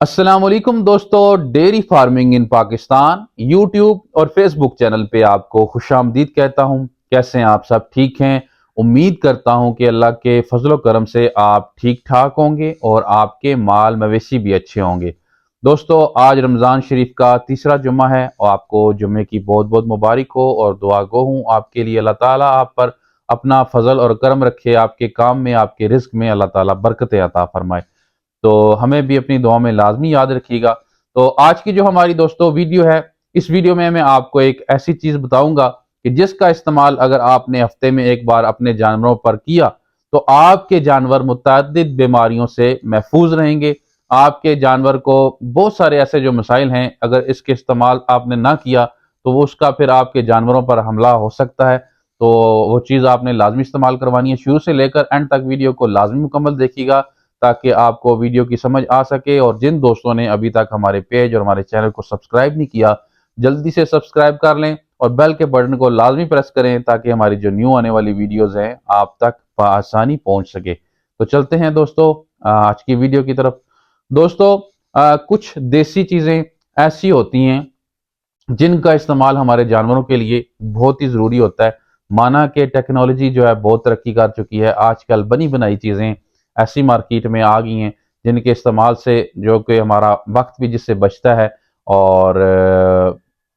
अस्सलाम वालेकुम दोस्तों, dairy farming in Pakistan YouTube और फेसबुक चैनल पे आपको खुशामदीद कहता हूँ। कैसे हैं आप सब? ठीक हैं? उम्मीद करता हूँ कि अल्लाह के फजलो करम से आप ठीक ठाक होंगे और आपके माल मवेशी भी अच्छे होंगे। दोस्तों, आज रमज़ान शरीफ का तीसरा जुम्मा है और आपको जुम्मे की बहुत बहुत मुबारक हो और दुआ गो हूँ आपके लिए। अल्लाह ताला आप पर अपना फजल और करम रखे, आपके काम में, आपके रिस्क में अल्लाह ताला बरकत अता फरमाए। तो हमें भी अपनी दुआ में लाजमी याद रखिएगा। तो आज की जो हमारी दोस्तों वीडियो है, इस वीडियो में मैं आपको एक ऐसी चीज़ बताऊंगा कि जिसका इस्तेमाल अगर आपने हफ्ते में एक बार अपने जानवरों पर किया तो आपके जानवर मुतअद्दिद बीमारियों से महफूज रहेंगे। आपके जानवर को बहुत सारे ऐसे जो मसाइल हैं, अगर इसके इस्तेमाल आपने ना किया तो वो उसका फिर आपके जानवरों पर हमला हो सकता है। तो वो चीज़ आपने लाजमी इस्तेमाल करवानी है। शुरू से लेकर एंड तक वीडियो को लाजमी मुकम्मल देखिएगा ताकि आपको वीडियो की समझ आ सके। और जिन दोस्तों ने अभी तक हमारे पेज और हमारे चैनल को सब्सक्राइब नहीं किया, जल्दी से सब्सक्राइब कर लें और बेल के बटन को लाजमी प्रेस करें ताकि हमारी जो न्यू आने वाली वीडियोस हैं आप तक आसानी पहुंच सके। तो चलते हैं दोस्तों आज की वीडियो की तरफ। दोस्तों, कुछ देसी चीज़ें ऐसी होती हैं जिनका इस्तेमाल हमारे जानवरों के लिए बहुत ही ज़रूरी होता है। माना कि टेक्नोलॉजी जो है बहुत तरक्की कर चुकी है, आजकल बनी बनाई चीज़ें ऐसी मार्केट में आ गई हैं जिनके इस्तेमाल से जो कि हमारा वक्त भी जिससे बचता है और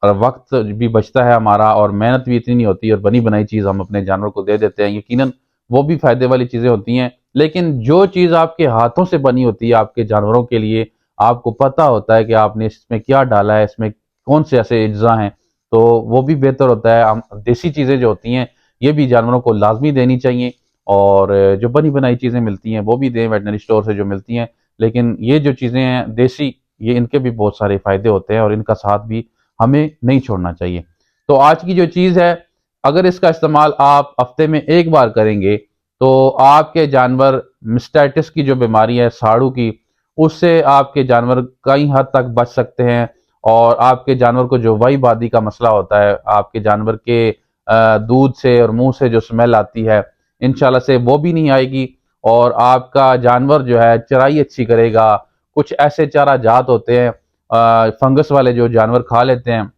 वक्त भी बचता है हमारा, और मेहनत भी इतनी नहीं होती, और बनी बनाई चीज़ हम अपने जानवर को दे देते हैं। यकीनन वो भी फ़ायदे वाली चीज़ें होती हैं, लेकिन जो चीज़ आपके हाथों से बनी होती है आपके जानवरों के लिए, आपको पता होता है कि आपने इसमें क्या डाला है, इसमें कौन से ऐसे अज्जा हैं, तो वो भी बेहतर होता है। हम देसी चीज़ें जो होती हैं ये भी जानवरों को लाजमी देनी चाहिए, और जो बनी बनाई चीज़ें मिलती हैं वो भी दें वेटनरी स्टोर से जो मिलती हैं। लेकिन ये जो चीज़ें हैं देसी, ये इनके भी बहुत सारे फ़ायदे होते हैं और इनका साथ भी हमें नहीं छोड़ना चाहिए। तो आज की जो चीज़ है, अगर इसका इस्तेमाल आप हफ्ते में एक बार करेंगे तो आपके जानवर मिस्टाइटिस की जो बीमारी है, साड़ू की, उससे आपके जानवर कई हद तक बच सकते हैं। और आपके जानवर को जो वही बादी का मसला होता है, आपके जानवर के दूध से और मुंह से जो स्मेल आती है, इंशाल्लाह से वो भी नहीं आएगी। और आपका जानवर जो है चराई अच्छी करेगा। कुछ ऐसे चारा जात होते हैं फंगस वाले जो जानवर खा लेते हैं,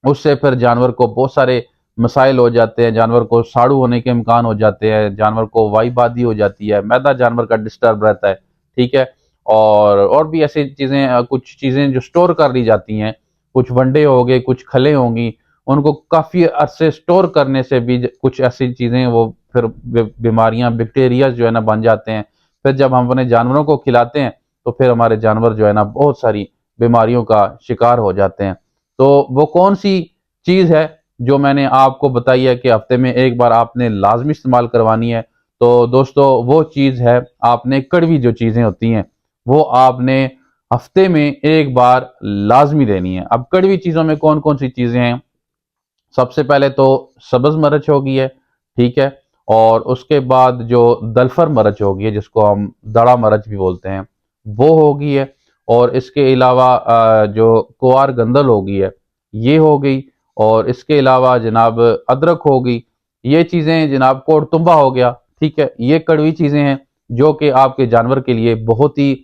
उससे फिर जानवर को बहुत सारे मसाइल हो जाते हैं, जानवर को साड़ू होने के इम्कान हो जाते हैं, जानवर को वाईबादी हो जाती है, मैदा जानवर का डिस्टर्ब रहता है। ठीक है। और भी ऐसी चीज़ें, कुछ चीज़ें जो स्टोर कर ली जाती हैं, कुछ वंडे हो गए, कुछ खलें होंगी, उनको काफ़ी अरसे स्टोर करने से भी कुछ ऐसी चीज़ें वो फिर बीमारियां, बैक्टीरिया जो है ना बन जाते हैं। फिर जब हम अपने जानवरों को खिलाते हैं तो फिर हमारे जानवर जो है ना बहुत सारी बीमारियों का शिकार हो जाते हैं। तो वो कौन सी चीज़ है जो मैंने आपको बताई है कि हफ्ते में एक बार आपने लाजमी इस्तेमाल करवानी है? तो दोस्तों, वो चीज़ है, आपने कड़वी जो चीज़ें होती हैं वो आपने हफ्ते में एक बार लाजमी देनी है। अब कड़वी चीज़ों में कौन कौन सी चीज़ें हैं? सबसे पहले तो सब्ज़ मिर्च होगी है, ठीक है। और उसके बाद जो दलफर मिर्च होगी है, जिसको हम दड़ा मिर्च भी बोलते हैं, वो होगी है। और इसके अलावा जो कुआर गंदल होगी है, ये हो गई। और इसके अलावा जनाब अदरक हो गई। ये चीज़ें जनाब, कोड़तुंबा हो गया, ठीक है। ये कड़वी चीज़ें हैं जो कि आपके जानवर के लिए बहुत ही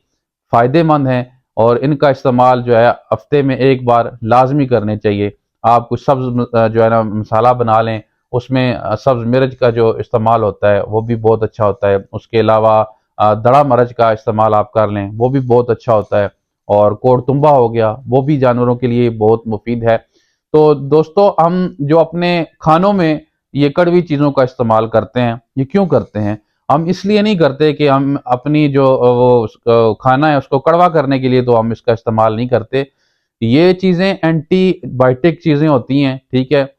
फ़ायदेमंद हैं, और इनका इस्तेमाल जो है हफ्ते में एक बार लाजमी करने चाहिए। आप कुछ सब्ज़ जो है ना मसाला बना लें, उसमें सब्ज़ मिर्च का जो इस्तेमाल होता है वो भी बहुत अच्छा होता है। उसके अलावा दड़ा मिर्च का इस्तेमाल आप कर लें, वो भी बहुत अच्छा होता है। और कोड़तुंबा हो गया, वो भी जानवरों के लिए बहुत मुफीद है। तो दोस्तों, हम जो अपने खानों में ये कड़वी चीज़ों का इस्तेमाल करते हैं, ये क्यों करते हैं? हम इसलिए नहीं करते कि हम अपनी जो खाना है उसको कड़वा करने के लिए तो हम इसका इस्तेमाल नहीं करते। ये चीज़ें एंटीबायोटिक चीज़ें होती हैं, ठीक है।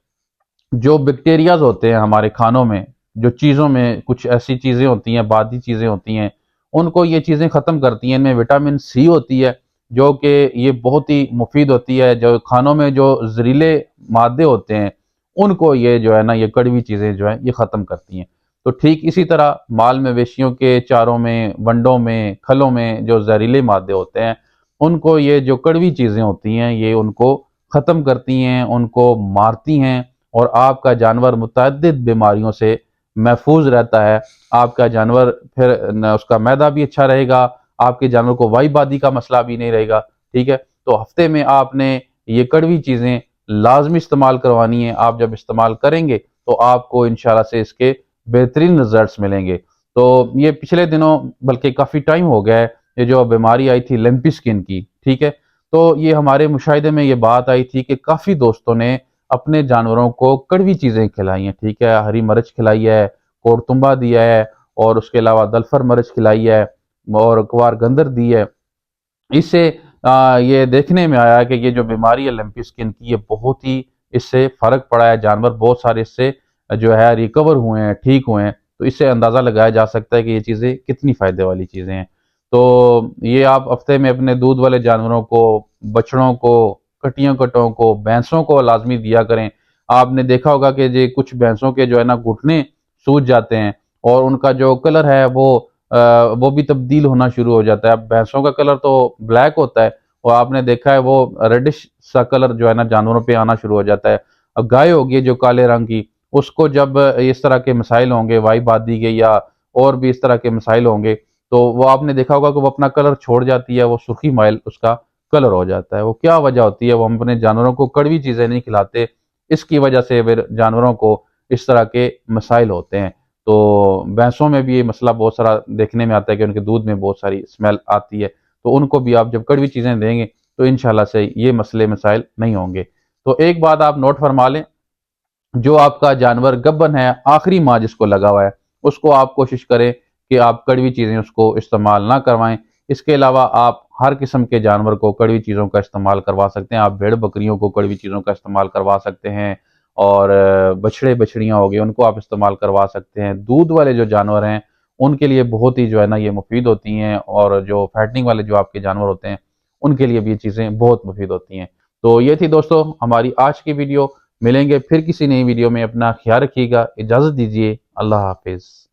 जो बैक्टीरियाज होते हैं हमारे खानों में, जो चीज़ों में कुछ ऐसी चीज़ें होती हैं, बादी चीज़ें होती हैं, उनको ये चीज़ें ख़त्म करती हैं। इनमें विटामिन सी होती है जो कि ये बहुत ही मुफीद होती है। जो खानों में जो जहरीले मादे होते हैं उनको ये जो है ना, ये कड़वी चीज़ें जो है ये ख़त्म करती हैं। तो ठीक इसी तरह माल मवेशियों के चारों में, वंडों में, खलों में जो जहरीले मादे होते हैं, उनको ये जो कड़वी चीज़ें होती हैं ये उनको ख़त्म करती हैं, उनको मारती हैं। और आपका जानवर मुतअद्दिद बीमारियों से महफूज रहता है। आपका जानवर फिर उसका मैदा भी अच्छा रहेगा, آپ کے جانور کو وائی بادی کا مسئلہ بھی نہیں رہے گا، ٹھیک ہے۔ تو ہفتے میں آپ نے یہ کڑوی چیزیں لازمی استعمال کروانی ہے۔ آپ جب استعمال کریں گے تو آپ کو انشاءاللہ سے اس کے بہترین رزلٹس ملیں گے۔ تو یہ پچھلے دنوں بلکہ کافی ٹائم ہو گیا ہے، یہ جو بیماری آئی تھی لمپی سکن کی، ٹھیک ہے، تو یہ ہمارے مشاہدے میں یہ بات آئی تھی کہ کافی دوستوں نے اپنے جانوروں کو کڑوی چیزیں کھلائی ہیں، ٹھیک ہے، ہری مرچ کھلائی ہے، کوڑتمبا دیا ہے، اور اس کے علاوہ دلفر مرچ کھلائی ہے، اور کوار گندر دی ہے۔ اس سے یہ دیکھنے میں آیا کہ یہ جو بیماری ہے لمپی سکن کی، یہ بہت ہی اس سے فرق پڑا ہے، جانور بہت سارے اس سے جو ہے ریکور ہوئے ہیں، ٹھیک ہوئے ہیں۔ تو اس سے اندازہ لگایا جا سکتا ہے کہ یہ چیزیں کتنی فائدے والی چیزیں ہیں۔ تو یہ آپ ہفتے میں اپنے دودھ والے جانوروں کو، بچڑوں کو، کٹیوں کٹوں کو، بھینسوں کو لازمی دیا کریں۔ آپ نے دیکھا ہوگا کہ یہ کچھ بھینسوں کے جو ہے نا گھٹنے سوج جاتے ہیں، اور ان کا جو کلر ہے وہ بھی تبدیل ہونا شروع ہو جاتا ہے۔ اب بھینسوں کا کلر تو بلیک ہوتا ہے، اور آپ نے دیکھا ہے وہ ریڈش سا کلر جو ہے نا جانوروں پہ آنا شروع ہو جاتا ہے۔ اب گائے ہوگی جو کالے رنگ کی، اس کو جب اس طرح کے مسائل ہوں گے، وائی بادی کے یا اور بھی اس طرح کے مسائل ہوں گے، تو وہ آپ نے دیکھا ہوگا کہ وہ اپنا کلر چھوڑ جاتی ہے، وہ سرخی مائل اس کا کلر ہو جاتا ہے۔ وہ کیا وجہ ہوتی ہے؟ وہ ہم اپنے جانوروں کو کڑوی چیزیں نہیں کھلاتے، اس کی وجہ سے پھر جانوروں کو اس طرح کے مسائل ہوتے ہیں۔ تو بھینسوں میں بھی یہ مسئلہ بہت سارا دیکھنے میں آتا ہے کہ ان کے دودھ میں بہت ساری اسمیل آتی ہے، تو ان کو بھی آپ جب کڑوی چیزیں دیں گے تو انشاءاللہ سے یہ مسئلے مسائل نہیں ہوں گے۔ تو ایک بات آپ نوٹ فرما لیں، جو آپ کا جانور گبن ہے، آخری ماہ جس کو لگا ہوا ہے، اس کو آپ کوشش کریں کہ آپ کڑوی چیزیں اس کو استعمال نہ کروائیں۔ اس کے علاوہ آپ ہر قسم کے جانور کو کڑوی چیزوں کا استعمال کروا سکتے ہیں۔ آپ بھیڑ بکریوں کو کڑوی چیزوں کا استعمال کروا سکتے ہیں، اور بچھڑے بچڑیاں ہو گئے ان کو آپ استعمال کروا سکتے ہیں۔ دودھ والے جو جانور ہیں ان کے لیے بہت ہی جو ہے نا یہ مفید ہوتی ہیں، اور جو فیٹنگ والے جو آپ کے جانور ہوتے ہیں ان کے لیے بھی یہ چیزیں بہت مفید ہوتی ہیں۔ تو یہ تھی دوستو ہماری آج کی ویڈیو۔ ملیں گے پھر کسی نئی ویڈیو میں، اپنا خیال رکھیے گا، اجازت دیجیے، اللہ حافظ۔